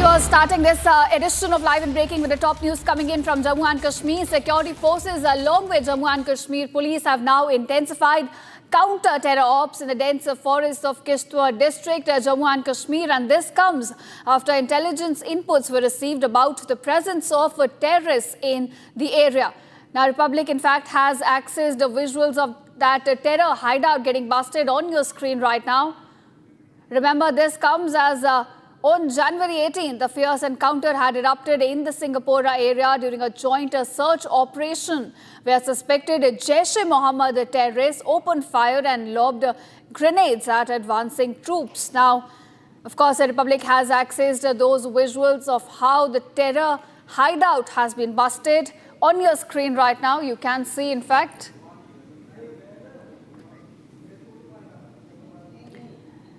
viewers, starting this edition of Live and Breaking with the top news coming in from Jammu and Kashmir. Security forces along with Jammu and Kashmir Police have now intensified counter-terror ops in the dense forests of Kishtwar district, Jammu and Kashmir. And this comes after intelligence inputs were received about the presence of terrorists in the area. Now, Republic, in fact, has accessed the visuals of that terror hideout getting busted on your screen right now. Remember, this comes as on January 18th, the fierce encounter had erupted in the Singhpora area during a joint search operation where suspected Jaish-e-Mohammed terrorists opened fire and lobbed grenades at advancing troops. Now, of course, the Republic has accessed those visuals of how the terror hideout has been busted. On your screen right now, you can see, in fact.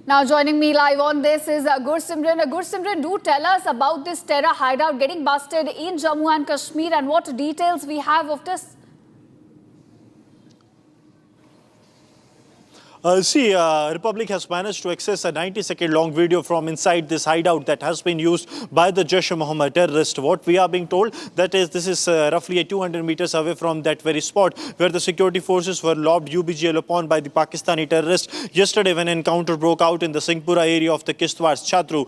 Now, joining me live on this is Gursimran. Gursimran, do tell us about this terror hideout getting busted in Jammu and Kashmir and what details we have of this. Republic has managed to access a 90-second long video from inside this hideout that has been used by the Jaish-e-Mohammed terrorist. What we are being told, that is, this is roughly 200 meters away from that very spot where the security forces were lobbed UBGL upon by the Pakistani terrorists yesterday when an encounter broke out in the Singhpora area of the Kishtwar Chatroo.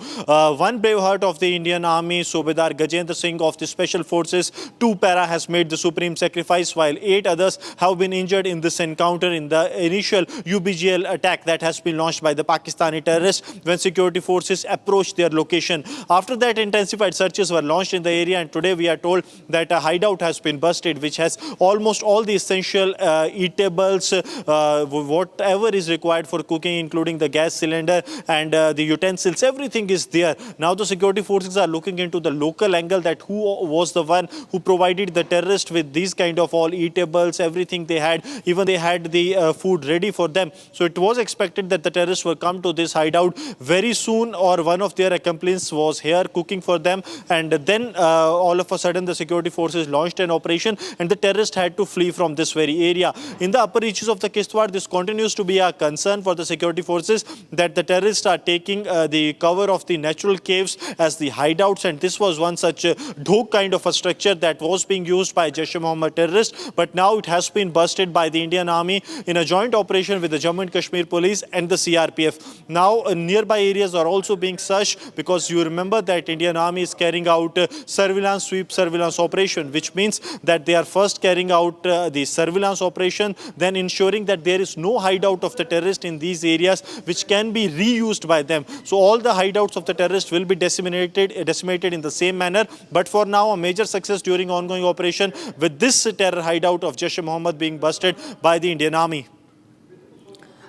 One brave heart of the Indian Army, Subedar Gajendra Singh of the Special Forces, 2 para has made the supreme sacrifice, while 8 others have been injured in this encounter in the initial UBGL attack that has been launched by the Pakistani terrorists when security forces approached their location. After that, intensified searches were launched in the area, and today we are told that a hideout has been busted which has almost all the essential eatables, whatever is required for cooking, including the gas cylinder and the utensils. Everything is there. Now the security forces are looking into the local angle, that who was the one who provided the terrorists with these kind of all eatables, everything they had. Even they had the food ready for them. So it was expected that the terrorists will come to this hideout very soon, or one of their accomplices was here cooking for them. And then all of a sudden the security forces launched an operation and the terrorists had to flee from this very area. In the upper reaches of the Kishtwar, this continues to be a concern for the security forces, that the terrorists are taking the cover of the natural caves as the hideouts. And this was one such dhok kind of a structure that was being used by Jaish-e-Mohammed terrorists. But now it has been busted by the Indian Army in a joint operation with the Jammu and Kashmir Police and the CRPF. Now, nearby areas are also being searched, because you remember that Indian Army is carrying out surveillance sweep surveillance operation, which means that they are first carrying out the surveillance operation, then ensuring that there is no hideout of the terrorist in these areas which can be reused by them. So all the hideouts of the terrorists will be decimated in the same manner. But for now, a major success during ongoing operation with this terror hideout of Jaish-e-Mohammed being busted by the Indian Army.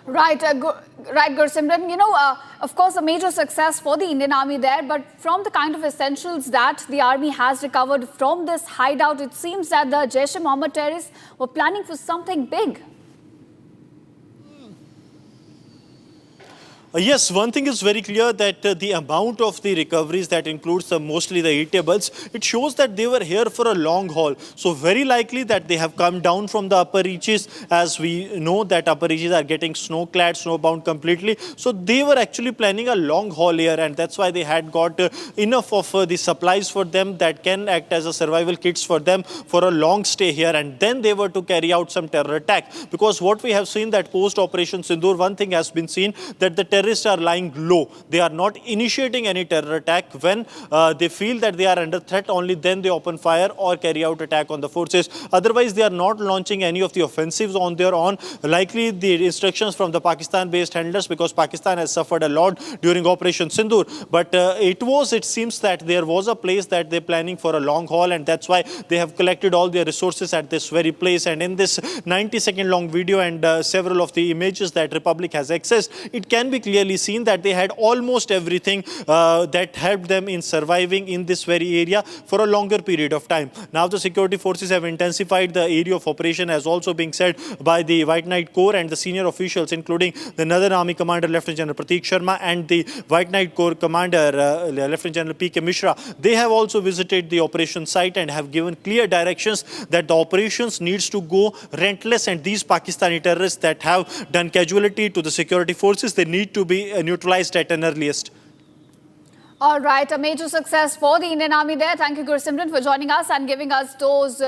Right, Gursimran. You know, of course, a major success for the Indian Army there, but from the kind of essentials that the Army has recovered from this hideout, it seems that the Jaish-e-Mohammed terrorists were planning for something big. Yes, one thing is very clear, that the amount of the recoveries that includes mostly the eatables, it shows that they were here for a long haul. So very likely that they have come down from the upper reaches, as we know that upper reaches are getting snow-clad, snowbound completely. So they were actually planning a long haul here, and that's why they had got enough of the supplies for them that can act as a survival kits for them for a long stay here. And then they were to carry out some terror attack, because what we have seen that post-Operation Sindoor, one thing has been seen, that the terrorists are lying low. They are not initiating any terror attack. When they feel that they are under threat, only then they open fire or carry out attack on the forces. Otherwise, they are not launching any of the offensives on their own. Likely the instructions from the Pakistan-based handlers, because Pakistan has suffered a lot during Operation Sindoor. But it seems that there was a place that they're planning for a long haul, and that's why they have collected all their resources at this very place. And in this 90-second long video and several of the images that Republic has accessed, it can be clearly seen that they had almost everything that helped them in surviving in this very area for a longer period of time. Now the security forces have intensified the area of operation, as also being said by the White Knight Corps and the senior officials, including the Northern Army Commander Lieutenant General Prateek Sharma and the White Knight Corps Commander Lieutenant General P.K. Mishra. They have also visited the operation site and have given clear directions that the operations needs to go relentless, and these Pakistani terrorists that have done casualty to the security forces, they need to be neutralized at an earliest. All right, a major success for the Indian Army there. Thank you, Gursimran, for joining us and giving us those